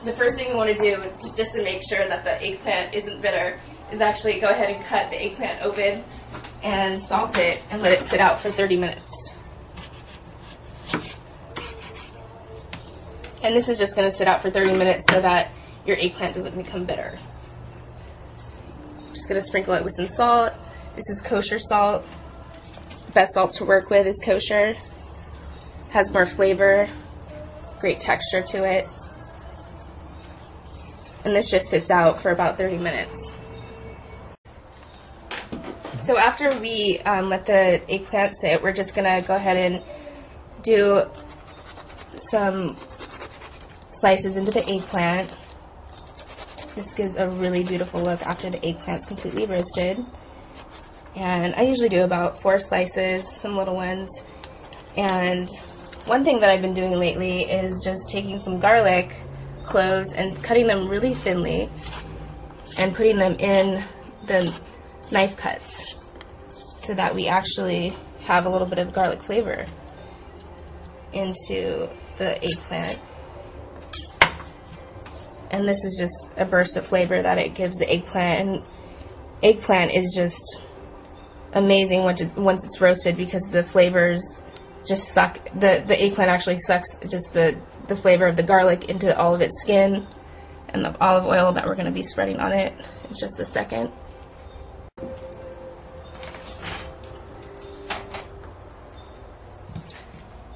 the first thing we want to do, just to make sure that the eggplant isn't bitter, is actually go ahead and cut the eggplant open and salt it and let it sit out for 30 minutes. And this is just going to sit out for 30 minutes so that your eggplant doesn't become bitter. Just going to sprinkle it with some salt. This is kosher salt. Best salt to work with is kosher. Has more flavor, great texture to it. And this just sits out for about 30 minutes. So after we let the eggplant sit, we're just going to go ahead and do some slices into the eggplant. This gives a really beautiful look after the eggplant's completely roasted. And I usually do about 4 slices, some little ones. And one thing that I've been doing lately is just taking some garlic cloves and cutting them really thinly and putting them in the knife cuts so that we actually have a little bit of garlic flavor into the eggplant. And this is just a burst of flavor that it gives the eggplant. And eggplant is just amazing once it's roasted because the flavors just suck. The eggplant actually sucks just the flavor of the garlic into all of its skin, and the olive oil that we're going to be spreading on it in just a second.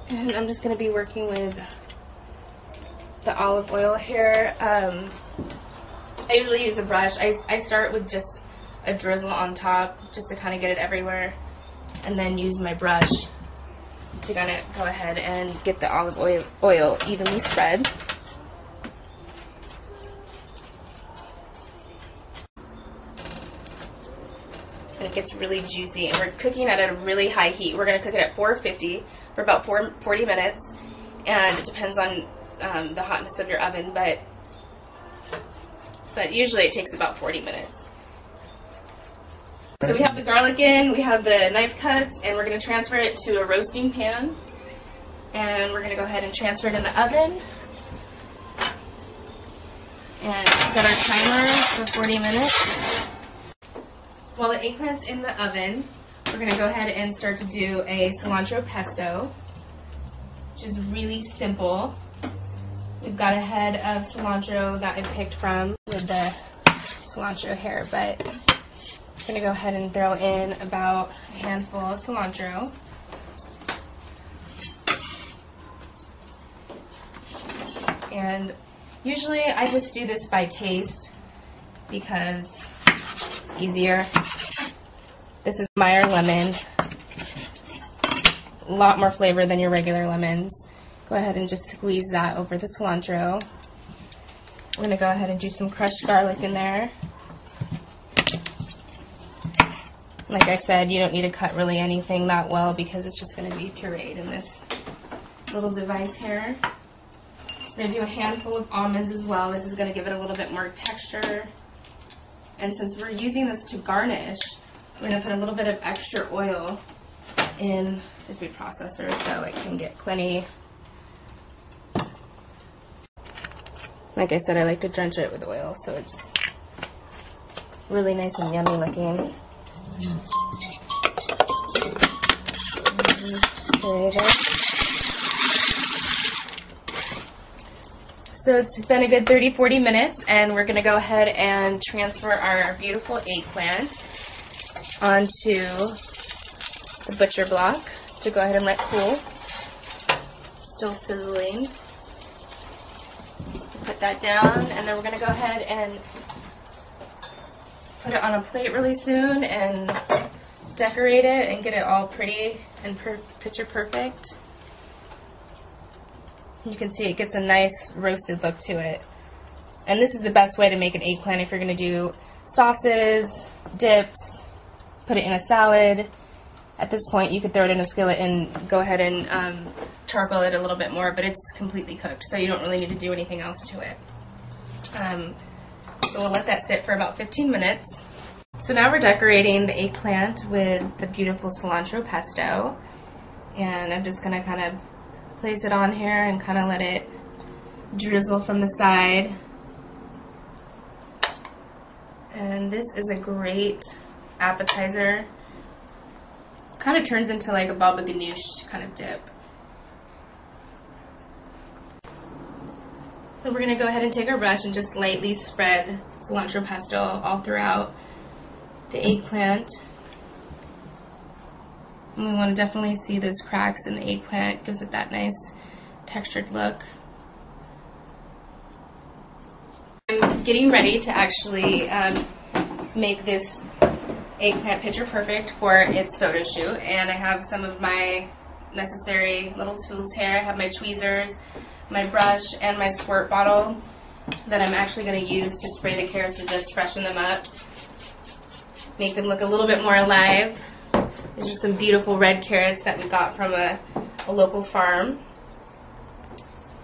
And I'm just going to be working with the olive oil here. I usually use a brush. I start with just a drizzle on top just to kind of get it everywhere, and then use my brush to kind of go ahead and get the olive oil evenly spread. And it gets really juicy, and we're cooking at a really high heat. We're going to cook it at 450 for about 40 minutes, and it depends on the hotness of your oven, but usually it takes about 40 minutes. So we have the garlic in, we have the knife cuts, and we're going to transfer it to a roasting pan. And we're going to go ahead and transfer it in the oven. And set our timer for 40 minutes. While the eggplant's in the oven, we're going to go ahead and start to do a cilantro pesto, which is really simple. We've got a head of cilantro that I picked from with the cilantro hair, but I'm going to go ahead and throw in about a handful of cilantro. And usually I just do this by taste because it's easier. This is Meyer lemon. A lot more flavor than your regular lemons. Go ahead and just squeeze that over the cilantro. I'm going to go ahead and do some crushed garlic in there. Like I said, you don't need to cut really anything that well because it's just going to be pureed in this little device here. I'm going to do a handful of almonds as well. This is going to give it a little bit more texture. And since we're using this to garnish, we're going to put a little bit of extra oil in the food processor so it can get plenty. Like I said, I like to drench it with oil so it's really nice and yummy looking. So it's been a good 30-40 minutes, and we're going to go ahead and transfer our beautiful eggplant onto the butcher block to go ahead and let cool. Still sizzling. Put that down, and then we're going to go ahead and put it on a plate really soon and decorate it and get it all pretty and picture perfect. You can see it gets a nice roasted look to it. And this is the best way to make an eggplant if you're going to do sauces, dips, put it in a salad. At this point you could throw it in a skillet and go ahead and charcoal it a little bit more, but it's completely cooked, so you don't really need to do anything else to it. So we'll let that sit for about 15 minutes. So now we're decorating the eggplant with the beautiful cilantro pesto, and I'm just going to kind of place it on here and kind of let it drizzle from the side. And this is a great appetizer. Kind of turns into like a baba ganoush kind of dip. So we're going to go ahead and take our brush and just lightly spread cilantro pesto all throughout the eggplant. And we want to definitely see those cracks in the eggplant. It gives it that nice textured look. I'm getting ready to actually make this eggplant picture perfect for its photo shoot, and I have some of my necessary little tools here. I have my tweezers, my brush, and my squirt bottle that I'm actually going to use to spray the carrots to just freshen them up, make them look a little bit more alive. These are some beautiful red carrots that we got from a local farm.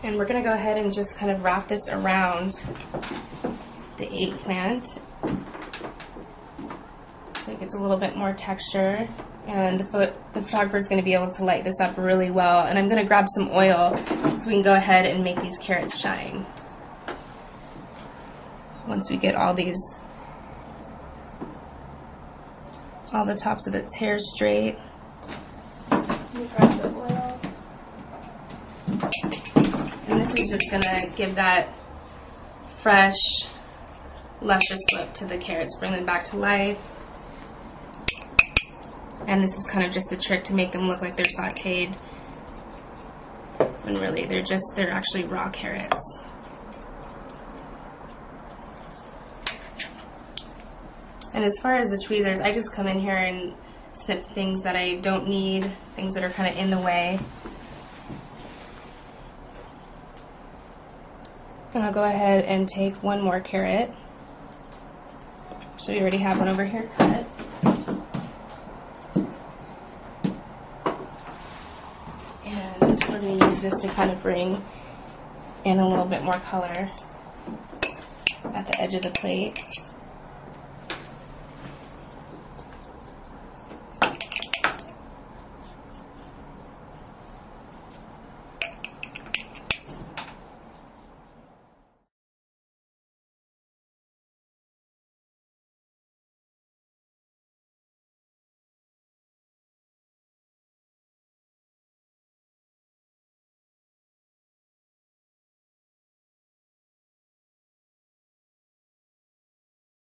And we're going to go ahead and just kind of wrap this around the eggplant so it gets a little bit more texture. And the photographer is going to be able to light this up really well. And I'm going to grab some oil so we can go ahead and make these carrots shine. Once we get all the tops of the hairs straight. Let me grab the oil. And this is just going to give that fresh, luscious look to the carrots, bring them back to life. And this is kind of just a trick to make them look like they're sauteed, when really they're actually raw carrots. And as far as the tweezers, I just come in here and snip things that I don't need, things that are kind of in the way. And I'll go ahead and take one more carrot. So we already have one over here cut. We're going to use this to kind of bring in a little bit more color at the edge of the plate.